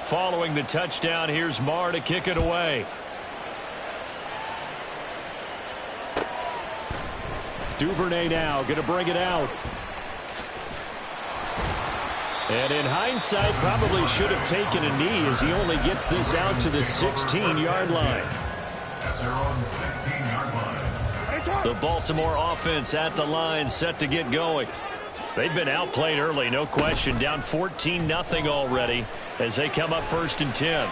Following the touchdown, here's Marr to kick it away. Duvernay now going to bring it out. And in hindsight, probably should have taken a knee as he only gets this out to the 16-yard line. The Baltimore offense at the line, set to get going. They've been outplayed early, no question. Down 14-0 already as they come up 1st and 10.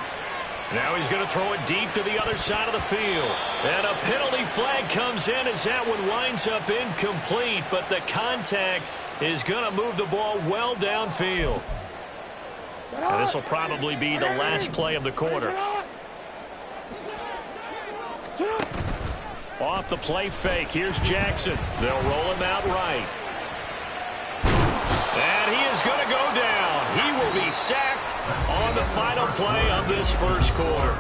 Now he's going to throw it deep to the other side of the field. And a penalty flag comes in as that one winds up incomplete. But the contact is going to move the ball well downfield. And this will probably be the last play of the quarter. Off the play fake, here's Jackson. They'll roll him out right. And he is going to go down. He will be sacked on the final play of this first quarter.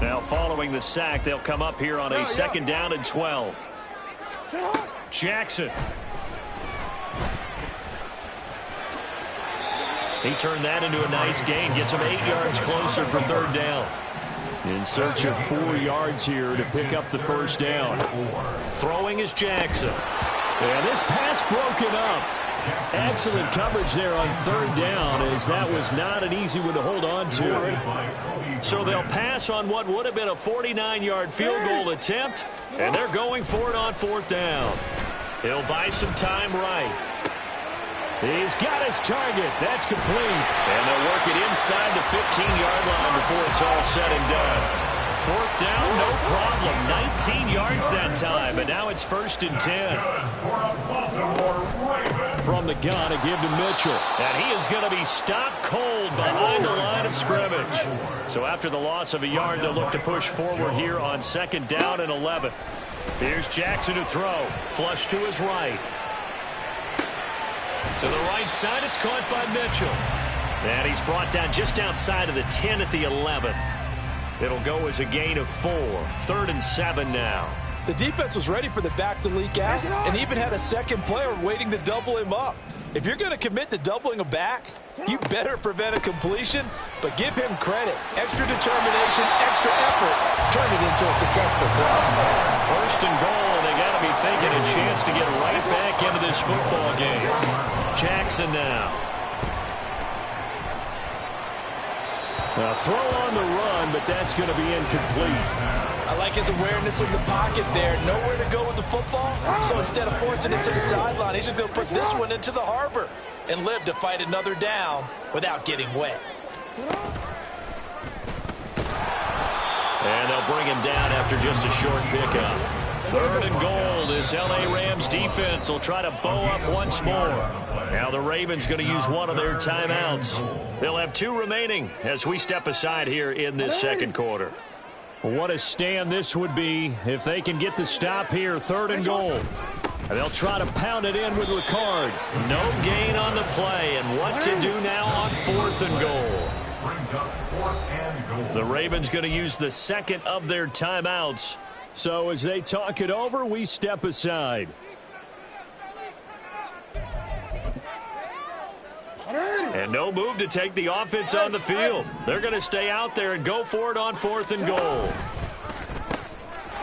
Now following the sack, they'll come up here on a 2nd down and 12. Jackson. He turned that into a nice gain. Gets him 8 yards closer for 3rd down. In search of 4 yards here to pick up the 1st down. Throwing is Jackson. And this pass broken up. Excellent coverage there on 3rd down, as that was not an easy one to hold on to. So they'll pass on what would have been a 49-yard field goal attempt, and they're going for it on 4th down. He'll buy some time right. He's got his target. That's complete. And they'll work it inside the 15-yard line before it's all said and done. 4th down, no problem. 19 yards that time, and now it's 1st and 10. From the gun, a give to Mitchell. And he is going to be stopped cold behind the line of scrimmage. So after the loss of a yard, they'll look to push forward here on 2nd down and 11. Here's Jackson to throw. Flush to his right. To the right side, it's caught by Mitchell. And he's brought down just outside of the 10 at the 11. It'll go as a gain of 4. 3rd and 7 now. The defense was ready for the back to leak out and even had a second player waiting to double him up. If you're going to commit to doubling a back, you better prevent a completion, but give him credit. Extra determination, extra effort. Turn it into a successful play. 1st and goal, and they got to be thinking a chance to get right back into this football game. Jackson now. A throw on the run, but that's going to be incomplete. I like his awareness in the pocket there. Nowhere to go with the football. So instead of forcing it to the sideline, he's just going to put this one into the harbor and live to fight another down without getting wet. And they'll bring him down after just a short pickup. 3rd and goal. This L.A. Rams defense will try to bow up once more. Now the Ravens going to use one of their timeouts. They'll have 2 remaining as we step aside here in this 2nd quarter. What a stand this would be if they can get the stop here. 3rd and goal. And they'll try to pound it in with Ricard. No gain on the play. And what to do now on 4th and goal. The Ravens going to use the 2nd of their timeouts. So as they talk it over, we step aside. And no move to take the offense on the field. They're going to stay out there and go for it on 4th and goal.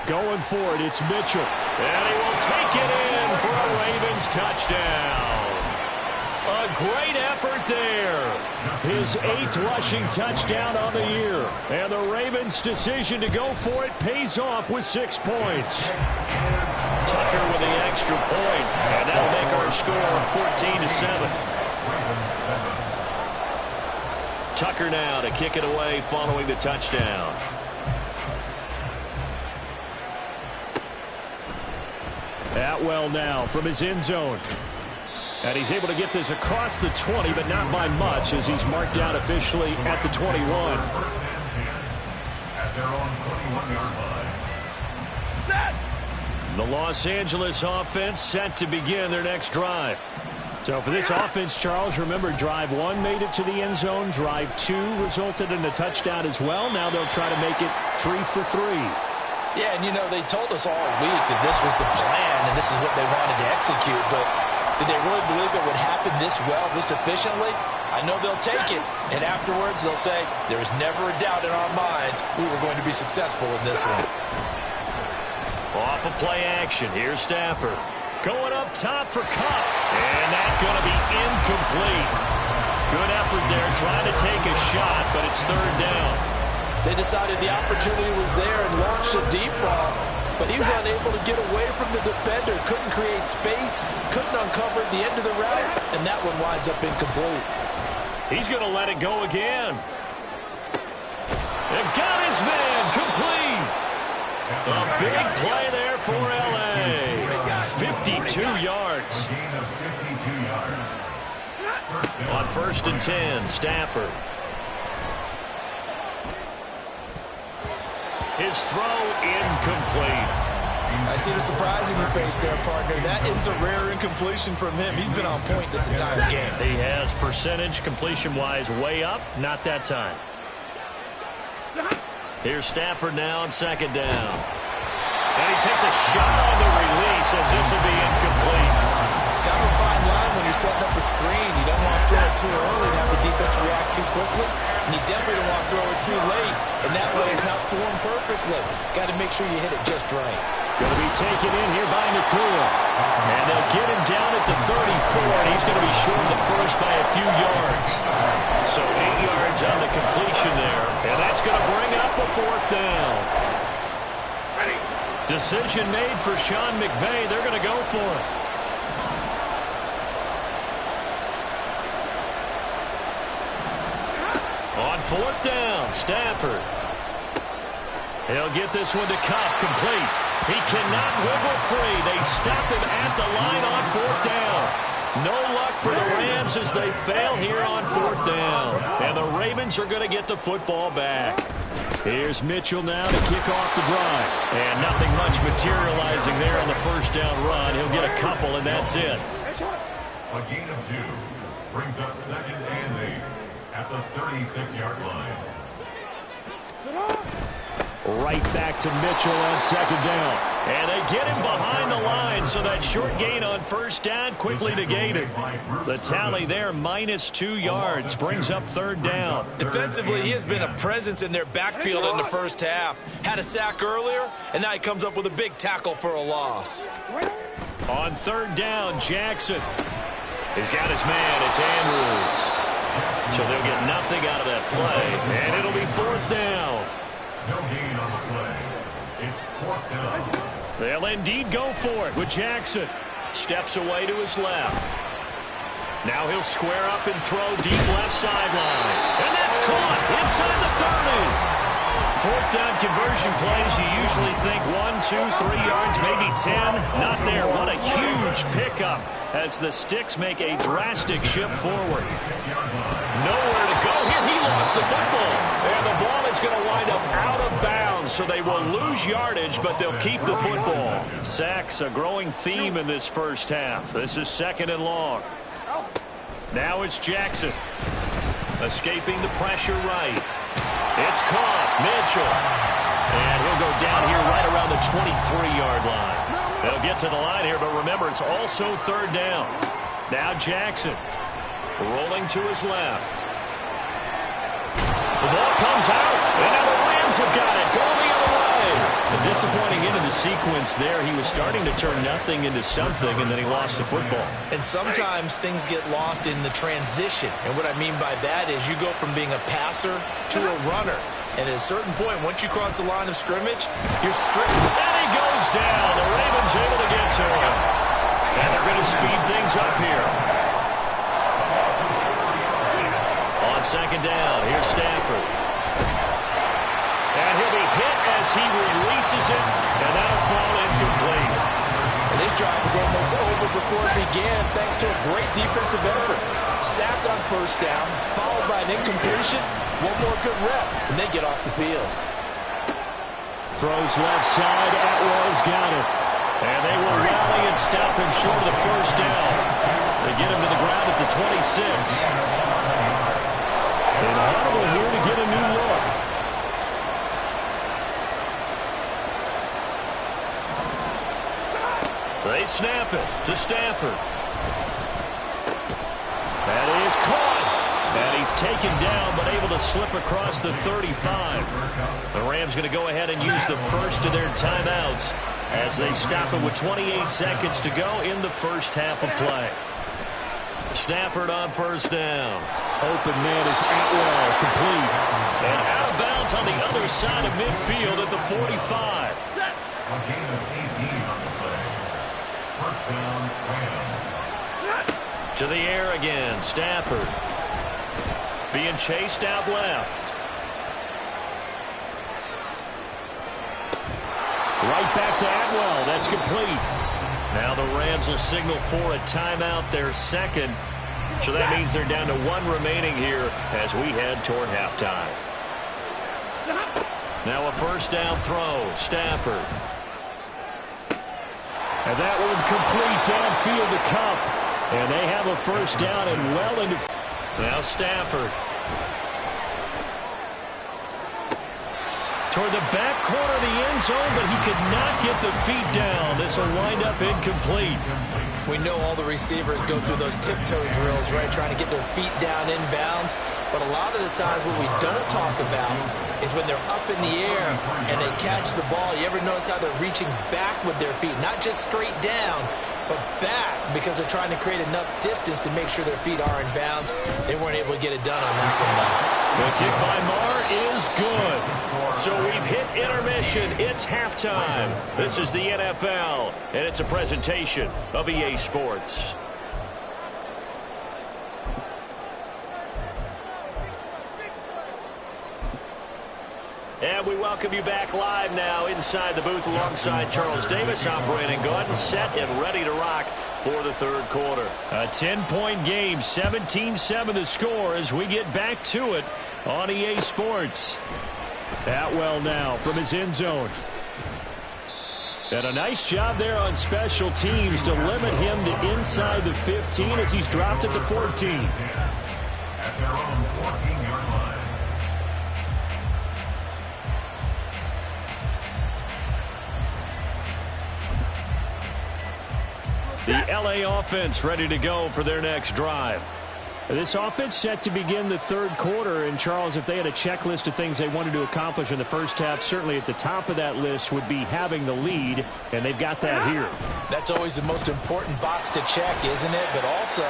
Going for it, it's Mitchell. And he will take it in for a Ravens touchdown. A great effort there. His 8th rushing touchdown on the year. And the Ravens' decision to go for it pays off with 6 points. Tucker with the extra point. And that'll make our score 14-7. Tucker now to kick it away following the touchdown. Atwell now from his end zone. And he's able to get this across the 20, but not by much as he's marked down officially at the 21. The Los Angeles offense set to begin their next drive. So for this offense, Charles, remember drive 1 made it to the end zone. Drive 2 resulted in a touchdown as well. Now they'll try to make it 3 for 3. Yeah, and you know, they told us all week that this was the plan and this is what they wanted to execute, but did they really believe it would happen this well, this efficiently? I know they'll take it, and afterwards they'll say, there was never a doubt in our minds we were going to be successful in this one. Off of play action, here's Stafford. Going up top for Cup, and that's going to be incomplete. Good effort there, trying to take a shot, but it's third down. They decided the opportunity was there and launched a deep ball, but he was unable to get away from the defender, couldn't create space, couldn't uncover the end of the route, and that one winds up incomplete. He's going to let it go again. And got his man complete. A big play there for L.A. 52 yards. On 1st and 10, Stafford. His throw incomplete. I see the surprise in your face there, partner. That is a rare incompletion from him. He's been on point this entire game. He has percentage completion-wise way up, not that time. Here's Stafford now on 2nd down. And he takes a shot on the release as this will be incomplete. Kind of a fine line when you're setting up a screen. You don't want to throw it too early and have the defense react too quickly. And you definitely don't want to throw it too late. And that way it's not formed perfectly. Got to make sure you hit it just right. Going to be taken in here by Nakua. And they'll get him down at the 34, and he's going to be short of the first by a few yards. So 8 yards on the completion there. And that's going to bring up a 4th down. Decision made for Sean McVay. They're going to go for it. On 4th down, Stafford. He'll get this one to Cup, complete. He cannot wiggle free. They stop him at the line on 4th down. No luck for the Rams as they fail here on 4th down. And the Ravens are going to get the football back. Here's Mitchell now to kick off the drive. And nothing much materializing there on the 1st down run. He'll get a couple, and that's it. A gain of 2 brings up 2nd and 8 at the 36-yard line. Right back to Mitchell on 2nd down. And they get him behind the line, so that short gain on 1st down quickly negated. The tally there, -2 yards, brings up 3rd down. Defensively, he has been a presence in their backfield in the first half. Had a sack earlier, and now he comes up with a big tackle for a loss. On 3rd down, Jackson. He's got his man. It's Andrews. So they'll get nothing out of that play, and it'll be 4th down. No gain on the play. It's 4th down. They'll indeed go for it with Jackson. Steps away to his left. Now he'll square up and throw deep left sideline. And that's caught inside the 30. 4th down conversion plays, you usually think 1, 2, 3 yards, maybe 10. Not there. What a huge pickup as the Sticks make a drastic shift forward. Nowhere to go here. He lost the football. And the ball is going to wind up out of bounds, so they will lose yardage, but they'll keep the football. Sacks, a growing theme in this first half. This is 2nd and long. Now it's Jackson. Escaping the pressure right. It's caught. Mitchell. And he'll go down here right around the 23-yard line. They'll get to the line here, but remember, it's also 3rd down. Now Jackson rolling to his left. The ball comes out, and now the Rams have got it. Going the other way. A disappointing end of the sequence there. He was starting to turn nothing into something, and then he lost the football. And sometimes things get lost in the transition. And what I mean by that is you go from being a passer to a runner. And at a certain point, once you cross the line of scrimmage, you're stripped. And he goes down. The Ravens able to get to him. And they're going to speed things up here. On 2nd down, here's Stafford. And he'll be hit as he releases it, and that'll fall incomplete. And this drive was almost over before it began, thanks to a great defensive effort. Sacked on 1st down, followed by an incompletion. One more good rep, and they get off the field. Throws left side. Atwell's got it. And they will rally and stop him short of the 1st down. They get him to the ground at the 26. And Audible here to get a new look. They snap it to Stafford. That is caught. And he's taken down, but able to slip across the 35. The Rams going to go ahead and use the first of their timeouts as they stop it with 28 seconds to go in the first half of play. Stafford on first down. Open man is Atwell, complete. And out of bounds on the other side of midfield at the 45. A gain of 18 on the play. First down, Rams. To the air again, Stafford. Being chased out left. Right back to Atwell. That's complete. Now the Rams will signal for a timeout, their second. So that means they're down to one remaining here as we head toward halftime. Now a first down throw, Stafford. And that one complete downfield to Cup. And they have a first down and well into... Now Stafford. Toward the back corner of the end zone, but he could not get the feet down. This will wind up incomplete. We know all the receivers go through those tiptoe drills, right, trying to get their feet down inbounds. But a lot of the times what we don't talk about is when they're up in the air and they catch the ball. You ever notice how they're reaching back with their feet? Not just straight down, but back, because they're trying to create enough distance to make sure their feet are in bounds. They weren't able to get it done on that one, though. The kick by Marr is good. So we've hit intermission. It's halftime. This is the NFL, and it's a presentation of EA Sports. And we welcome you back live now inside the booth alongside Charles Davis. I'm Brandon Gaudin, set and ready to rock for the third quarter. A 10-point game, 17-7 the score as we get back to it on EA Sports. Atwell now from his end zone. And a nice job there on special teams to limit him to inside the 15 as he's dropped at the 14. At their own 14-yard line. The LA offense ready to go for their next drive. This offense set to begin the third quarter. And, Charles, if they had a checklist of things they wanted to accomplish in the first half, certainly at the top of that list would be having the lead, and they've got that here. That's always the most important box to check, isn't it? But also,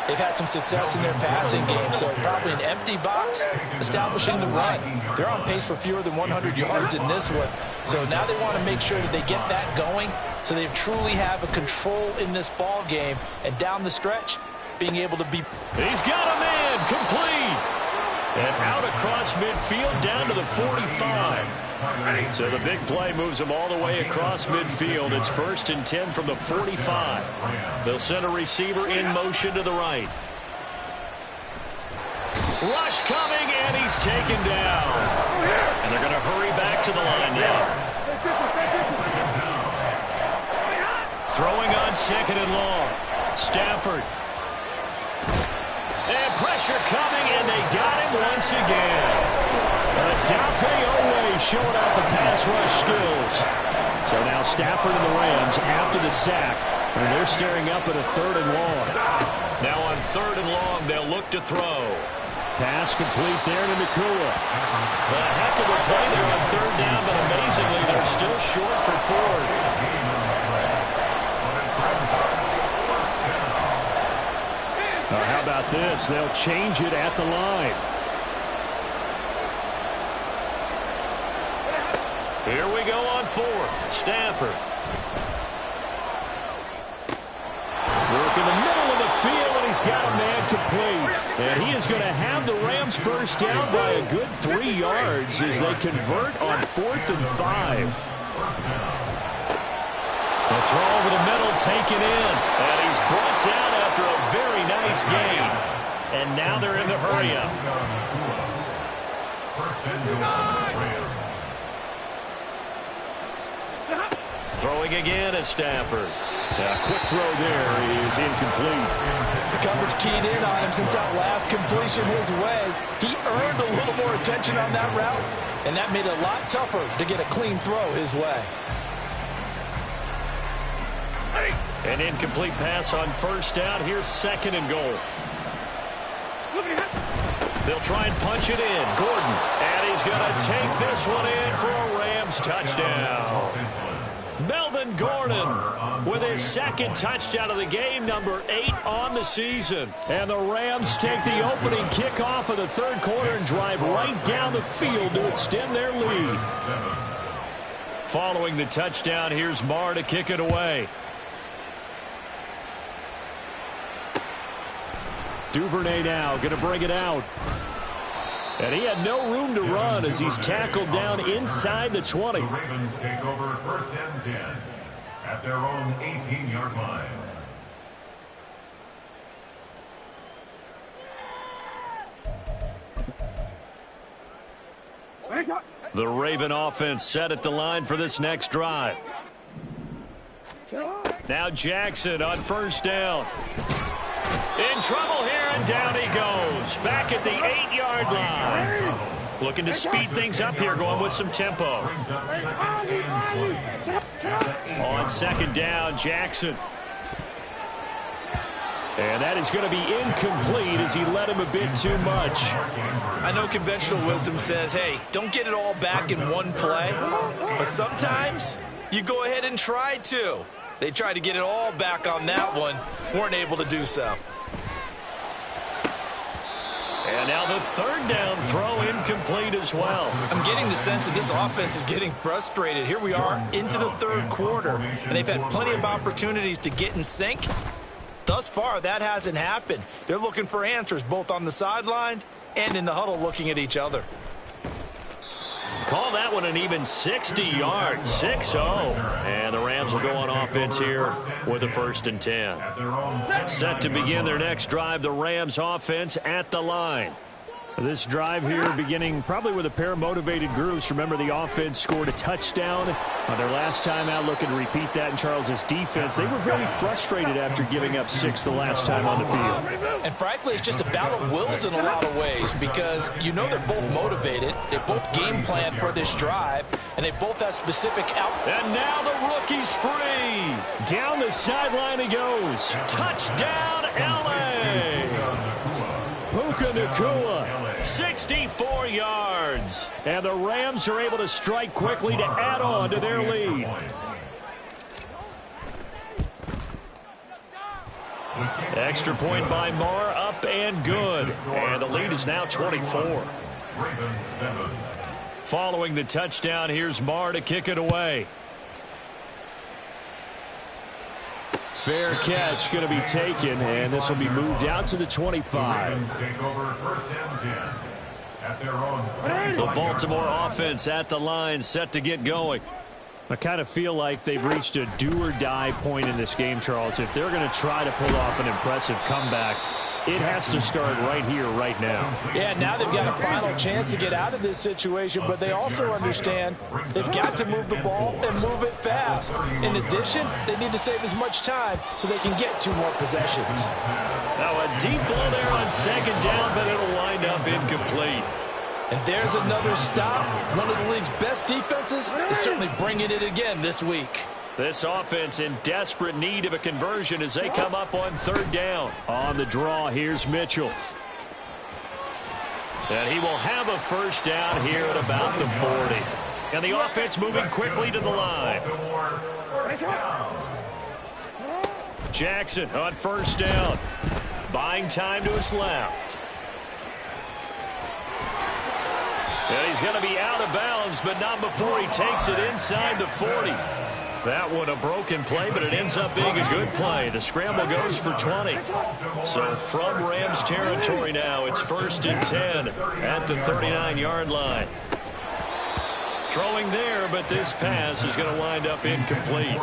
they've had some success in their passing game, so probably an empty box establishing the run. They're on pace for fewer than 100 yards in this one. So now they want to make sure that they get that going so they truly have a control in this ball game. And down the stretch, being able to be... He's got a man, complete. And out across midfield down to the 45. So the big play moves him all the way across midfield. It's 1st and 10 from the 45. They'll send a receiver in motion to the right. Rush coming, and he's taken down. And they're going to hurry back to the line now. Throwing on 2nd and long. Stafford. And pressure coming, and they got him once again. Dafe Owe showing out the pass rush skills. So now Stafford and the Rams after the sack, and they're staring up at a 3rd and long. Now on 3rd and long, they'll look to throw. Pass complete there to Nakua. A heck of a play there on 3rd down, but amazingly, they're still short for 4th. How about this? They'll change it at the line. Here we go on 4th. Stafford. Work in the middle of the field, and he's got a man complete. And he is going to have the Rams first down by a good 3 yards as they convert on 4th and 5. The throw over the middle taken in. And he's brought down after a very nice gain. And now they're in the hurry up. Throwing again at Stafford. A quick throw there is incomplete. The coverage keyed in on him since that last completion his way. He earned a little more attention on that route, and that made it a lot tougher to get a clean throw his way. An incomplete pass on first down. Here's second and goal. They'll try and punch it in. Gordon. And he's going to take this one in for a Rams touchdown. Melvin Gordon with his second touchdown of the game, number 8 on the season. And the Rams take the opening kickoff of the third quarter and drive right down the field to extend their lead. Following the touchdown, here's Marr to kick it away. Duvernay now going to bring it out. And he had no room to run as he's tackled down inside the 20. The Ravens take over first and 10 at their own 18-yard line. The Raven offense set at the line for this next drive. Now Jackson on first down. In trouble here, and down he goes. Back at the 8-yard line. Looking to speed things up here, going with some tempo. On second down, Jackson. And that is going to be incomplete as he led him a bit too much. I know conventional wisdom says, hey, don't get it all back in one play. But sometimes you go ahead and try to. They tried to get it all back on that one. Weren't able to do so. And now the third down throw incomplete as well. I'm getting the sense that this offense is getting frustrated. Here we are into the third quarter, and they've had plenty of opportunities to get in sync. Thus far, that hasn't happened. They're looking for answers both on the sidelines and in the huddle looking at each other. Call that one an even 60 yards, 6-0. And the Rams will go on offense here with a 1st and 10. Set to begin their next drive, the Rams offense at the line. This drive here beginning probably with a pair of motivated groups. Remember, the offense scored a touchdown on their last time out. Looking to repeat that in Charles's defense. They were very frustrated after giving up 6 the last time on the field. And frankly, it's just a battle of wills in a lot of ways because you know they're both motivated. They both game plan for this drive, and they both have specific out. And now the rookie's free. Down the sideline he goes. Touchdown, L.A. Puka Nacua. 64 yards. And the Rams are able to strike quickly to add on to their lead. Extra point by Marr, up and good. And the lead is now 24. Following the touchdown, here's Marr to kick it away. Fair catch going to be taken, and this will be moved out to the 25. The Baltimore offense at the line, set to get going. I kind of feel like they've reached a do-or-die point in this game, Charles. If they're going to try to pull off an impressive comeback, it has to start right here, right now. Yeah, now they've got a final chance to get out of this situation, but they also understand they've got to move the ball and move it fast. In addition, they need to save as much time so they can get 2 more possessions. Now a deep ball there on second down, but it'll wind up incomplete. And there's another stop. One of the league's best defenses is certainly bringing it again this week. This offense in desperate need of a conversion as they come up on third down. On the draw, here's Mitchell. And he will have a first down here at about the 40. And the offense moving quickly to the line. Jackson on first down. Buying time to his left. And he's going to be out of bounds, but not before he takes it inside the 40. That one a broken play, but it ends up being a good play. The scramble goes for 20. So from Rams territory now, it's 1st and 10 at the 39-yard line. Throwing there, but this pass is going to wind up incomplete.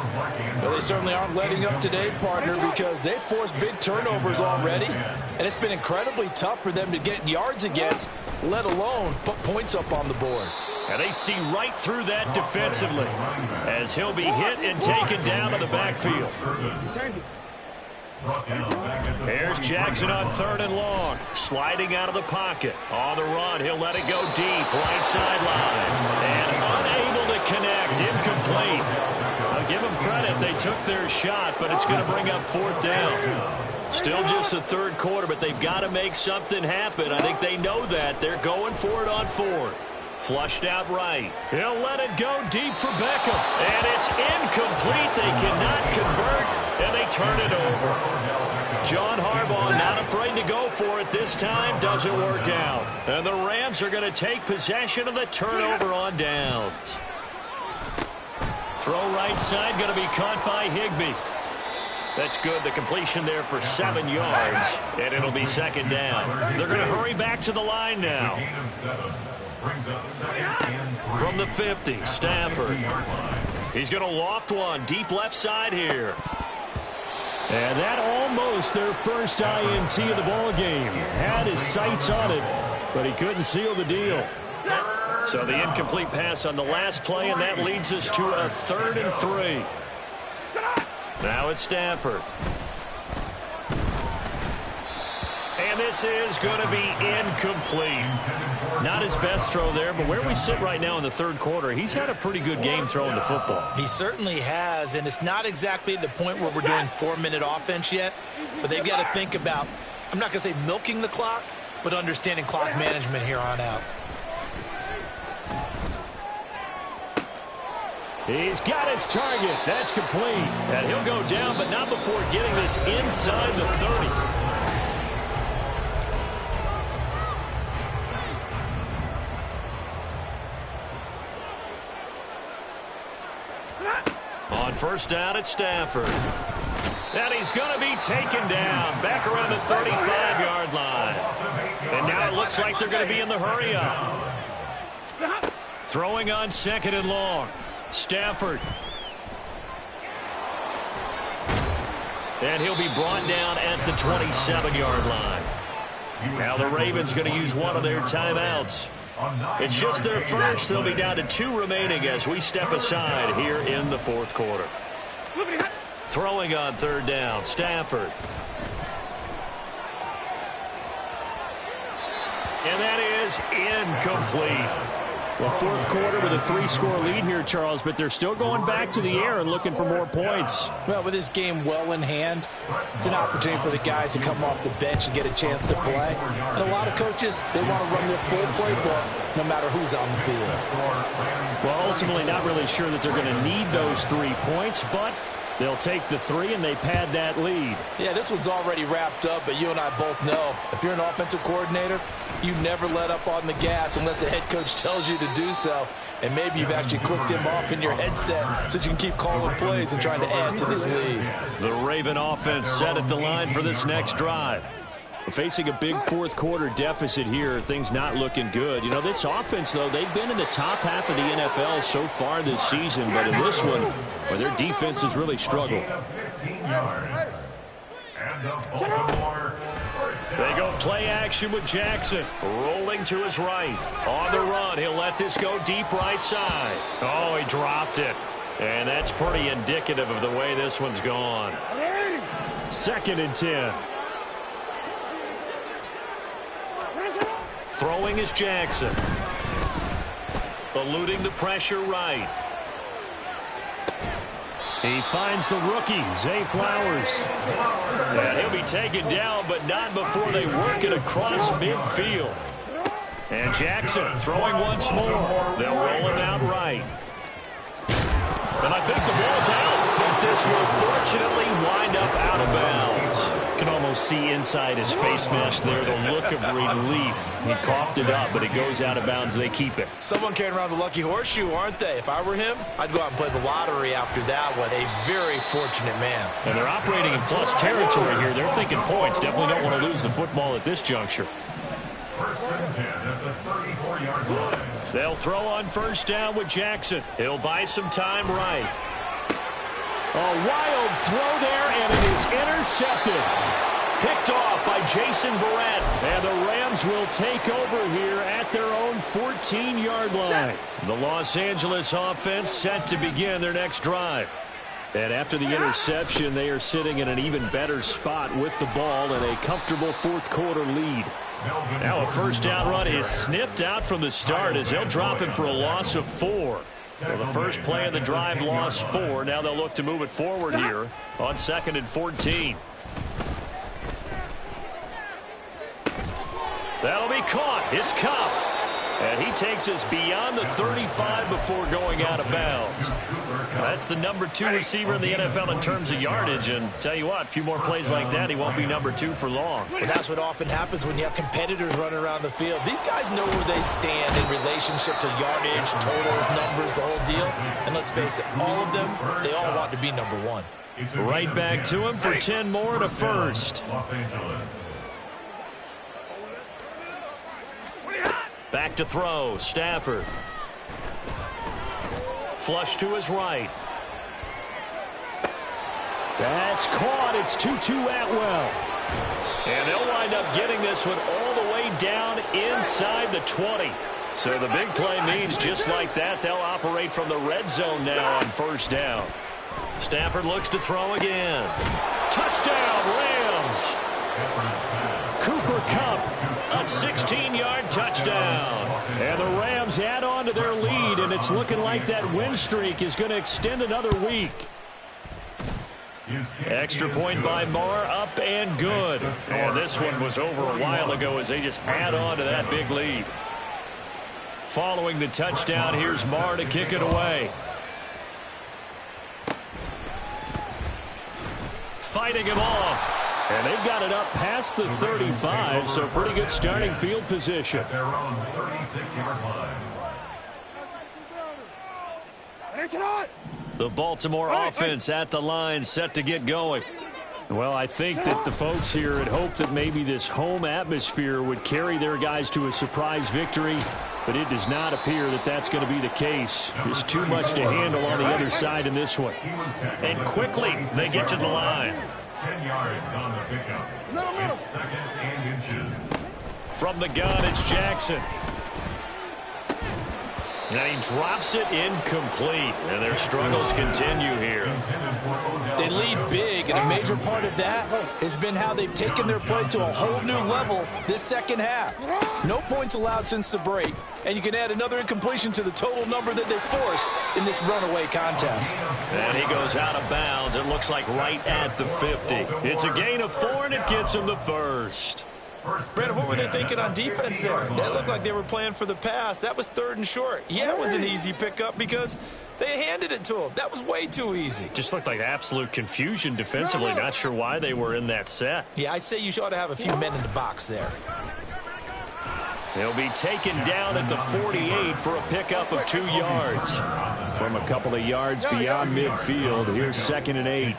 Well, they certainly aren't letting up today, partner, because they've forced big turnovers already, and it's been incredibly tough for them to get yards against, let alone put points up on the board. And they see right through that defensively as he'll be hit and taken down to the backfield. Here's Jackson on 3rd and long. Sliding out of the pocket. On the run, he'll let it go deep. Right sideline. And unable to connect. Incomplete. incomplete. I'll give them credit. They took their shot, but it's going to bring up 4th down. Still just the 3rd quarter, but they've got to make something happen. I think they know that. They're going for it on 4th. Flushed out right. He'll let it go deep for Beckham. And it's incomplete. They cannot convert, and they turn it over. John Harbaugh not afraid to go for it this time. Doesn't work out. And the Rams are going to take possession of the turnover on downs. Throw right side, going to be caught by Higbee. That's good. The completion there for 7 yards, and it'll be 2nd down. They're going to hurry back to the line now. From the 50, Stafford. He's going to loft one deep left side here. And that almost their first INT of the ball game. Had his sights on it, but he couldn't seal the deal. So the incomplete pass on the last play, and that leads us to a 3rd and 3. Now it's Stafford. And this is going to be incomplete. Not his best throw there, but where we sit right now in the 3rd quarter, he's had a pretty good game throwing the football. He certainly has, and it's not exactly the point where we're doing 4-minute offense yet, but they've got to think about, I'm not going to say milking the clock, but understanding clock management here on out. He's got his target. That's complete. And he'll go down, but not before getting this inside the 30. On 1st down, it's Stafford. And he's going to be taken down back around the 35-yard line. And now it looks like they're going to be in the hurry-up. Throwing on 2nd and long. Stafford. And he'll be brought down at the 27-yard line. Now the Ravens going to use one of their timeouts. It's just their first. They'll be down to 2 remaining as we step aside here in the 4th quarter. Throwing on 3rd down, Stafford. And that is incomplete. Well, 4th quarter with a 3-score lead here, Charles, but they're still going back to the air and looking for more points. Well, with this game well in hand, it's an opportunity for the guys to come off the bench and get a chance to play. And a lot of coaches, they want to run their full playbook no matter who's on the field. Well, ultimately not really sure that they're going to need those 3 points, but they'll take the 3 and they pad that lead. Yeah, this one's already wrapped up, but you and I both know if you're an offensive coordinator, you never let up on the gas unless the head coach tells you to do so. And maybe you've actually clicked him off in your headset so you can keep calling plays and trying to add to this lead. The Raven offense set at the line for this next drive. Facing a big 4th quarter deficit here, things not looking good. You know, this offense, though, they've been in the top half of the NFL so far this season, but in this one, well, their defense has really struggled. They go play action with Jackson. Rolling to his right. On the run, he'll let this go deep right side. Oh, he dropped it. And that's pretty indicative of the way this one's gone. 2nd and 10. Throwing is Jackson. Eluding the pressure right. He finds the rookie, Zay Flowers. And he'll be taken down, but not before they work it across midfield. And Jackson throwing once more. They'll roll him out right. And I think the ball's out. But this will fortunately wind up out of bounds. Can almost see inside his face mesh there the look of relief. He coughed it up, but it goes out of bounds. They keep it. Someone carrying around the lucky horseshoe, aren't they? If I were him, I'd go out and play the lottery after that one. A very fortunate man. And they're operating in plus territory here. They're thinking points. Definitely don't want to lose the football at this juncture. 1st and 10 at the 34-yard line. They'll throw on 1st down with Jackson. He'll buy some time right. A wild throw there, and it is intercepted. Picked off by Jason Verrett. And the Rams will take over here at their own 14-yard line. The Los Angeles offense set to begin their next drive. And after the interception, they are sitting in an even better spot with the ball and a comfortable 4th quarter lead. Now a 1st down run is sniffed out from the start as they'll drop him for a loss of 4. Well, the first play of the drive lost 4. Now they'll look to move it forward here on 2nd and 14. That'll be caught. It's Cup. And he takes us beyond the 35 before going out of bounds. That's the number 2 receiver in the NFL in terms of yardage. And tell you what, a few more plays like that, he won't be number 2 for long. Well, that's what often happens when you have competitors running around the field. These guys know where they stand in relationship to yardage, totals, numbers, the whole deal. And let's face it, all of them, they all want to be number 1. Right back to him for 10 more and a first. Los Angeles. Back to throw, Stafford. Flush to his right. That's caught. It's 2-2 Atwell. And they'll wind up getting this one all the way down inside the 20. So the big play means just like that, they'll operate from the red zone now on first down. Stafford looks to throw again. Touchdown, Rams. Cooper Kupp, a 16-yard touchdown. And the Rams add on to their lead, and it's looking like that win streak is going to extend another week. Extra point by Marr, up and good. And this one was over a while ago as they just add on to that big lead. Following the touchdown, here's Marr to kick it away. Fighting him off. And they've got it up past the 35, so pretty good starting field position. At their own 36-yard line. The Baltimore offense at the line, set to get going. Well, I think that the folks here had hoped that maybe this home atmosphere would carry their guys to a surprise victory, but it does not appear that that's going to be the case. There's too much to handle on the other side in this one. And quickly, they get to the line. 10 yards on the pickup. It's 2nd and inches. From the gun, it's Jackson. And he drops it incomplete. And their struggles continue here. They lead big, and a major part of that has been how they've taken their play to a whole new level this second half. No points allowed since the break, and you can add another incompletion to the total number that they forced in this runaway contest. And he goes out of bounds. It looks like right at the 50. It's a gain of 4, and it gets him the first. Brandon, what were they thinking on defense there? That looked like they were playing for the pass. That was 3rd and short. Yeah, it was an easy pickup because they handed it to him. That was way too easy. Just looked like absolute confusion defensively. Not sure why they were in that set. Yeah, I'd say you ought to have a few men in the box there. He'll be taken down at the 48 for a pickup of 2 yards. From a couple of yards beyond midfield, here's 2nd and 8.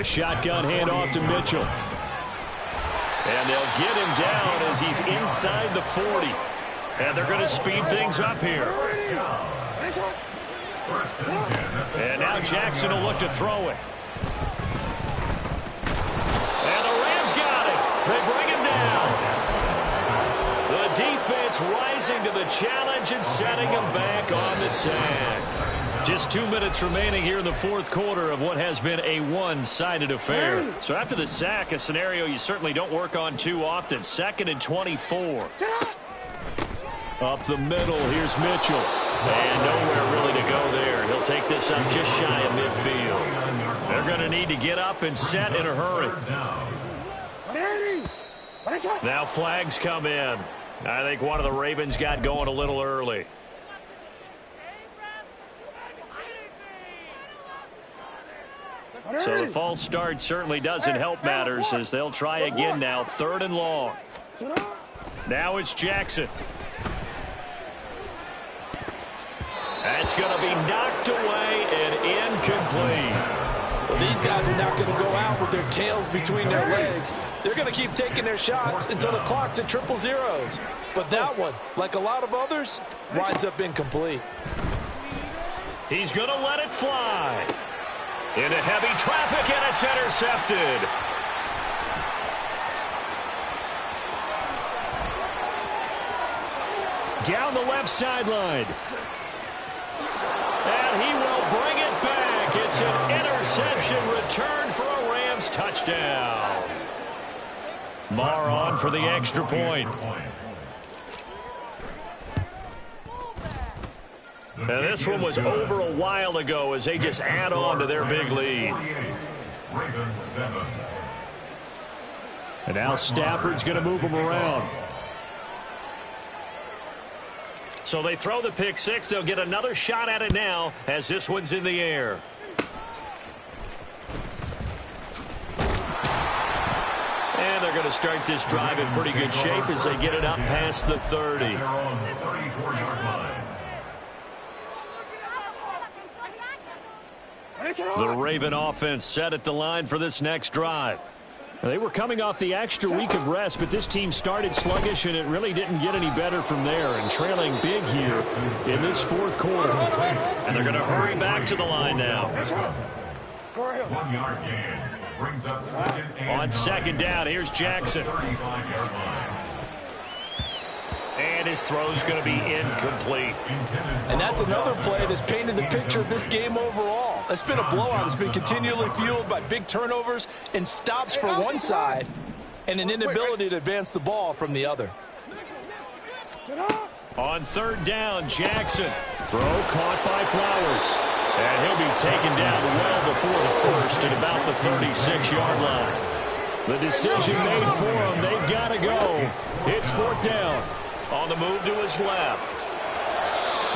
A shotgun handoff to Mitchell. And they'll get him down as he's inside the 40. And they're going to speed things up here. And now Jackson will look to throw it. And the Rams got it. They bring him down. The defense rising to the challenge and setting him back on the sand. Just 2 minutes remaining here in the 4th quarter of what has been a one-sided affair. So after the sack, a scenario you certainly don't work on too often. 2nd and 24. Up the middle, here's Mitchell. And nowhere really to go there. He'll take this up just shy of midfield. They're going to need to get up and set in a hurry. Now flags come in. I think one of the Ravens got going a little early. So the false start certainly doesn't help matters as they'll try again now. 3rd and long. Now it's Jackson. That's going to be knocked away and incomplete. Well, these guys are not going to go out with their tails between their legs. They're going to keep taking their shots until the clock's at 000. But that one, like a lot of others, winds up incomplete. He's going to let it fly. Into heavy traffic, and it's intercepted. Down the left sideline. And he will bring it back. It's an interception returned for a Rams touchdown. Marr on for the extra point. And this one was over a while ago as they just add on to their big lead. Ravens 7. And now Stafford's going to move them around. So they throw the pick six. They'll get another shot at it now as this one's in the air. And they're going to start this drive in pretty good shape as they get it up past the 30. They're on the 34-yard line. The Raven offense set at the line for this next drive. They were coming off the extra week of rest, but this team started sluggish, and it really didn't get any better from there, and trailing big here in this fourth quarter. And they're going to hurry back to the line now. 1-yard gain. Brings up second and On 9. second down, here's Jackson. 35-yard line. And his throw's going to be incomplete. And that's another play that's painted the picture of this game overall. It's been a blowout. It's been continually fueled by big turnovers and stops for one side and an inability to advance the ball from the other. On third down, Jackson. Throw caught by Flowers. And he'll be taken down well before the first at about the 36-yard line. The decision made for them. They've got to go. It's fourth down. On the move to his left.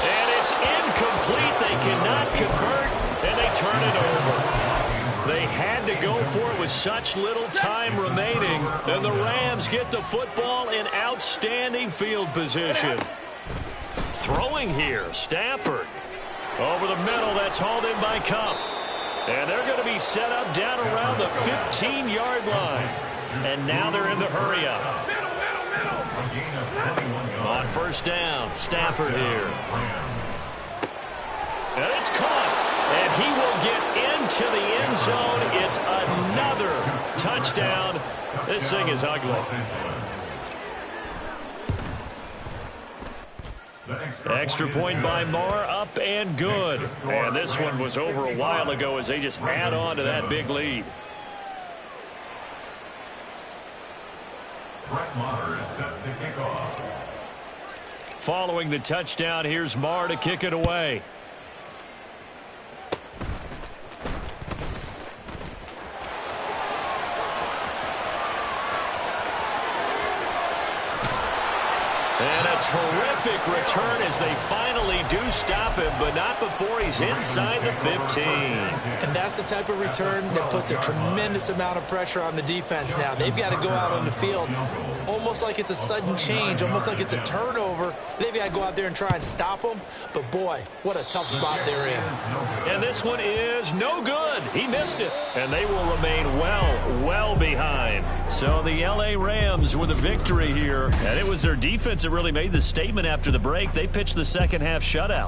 And it's incomplete. They cannot convert, and they turn it over. They had to go for it with such little time remaining, and the Rams get the football in outstanding field position. Throwing here, Stafford. Over the middle, that's hauled in by Cup. And they're going to be set up down around the 15-yard line. And now they're in the hurry-up. On first down, Stafford here. And it's caught. And he will get into the end zone. It's another touchdown. This thing is ugly. Extra point by Marr, up and good. And this one was over a while ago as they just add on to that big lead. Brett Maher is set to kick off. Following the touchdown, here's Marr to kick it away. And a terrific return as they finally do stop him, but not before he's inside the 15. And that's the type of return that puts a tremendous amount of pressure on the defense now. They've got to go out on the field almost like it's a sudden change, almost like it's a turnover. They've got to go out there and try and stop them. But, boy, what a tough spot they're in. And this one is no good. He missed it. And they will remain well behind. So the L.A. Rams with a victory here. And it was their defense that really made the statement after the break. They pitched the second half shutout.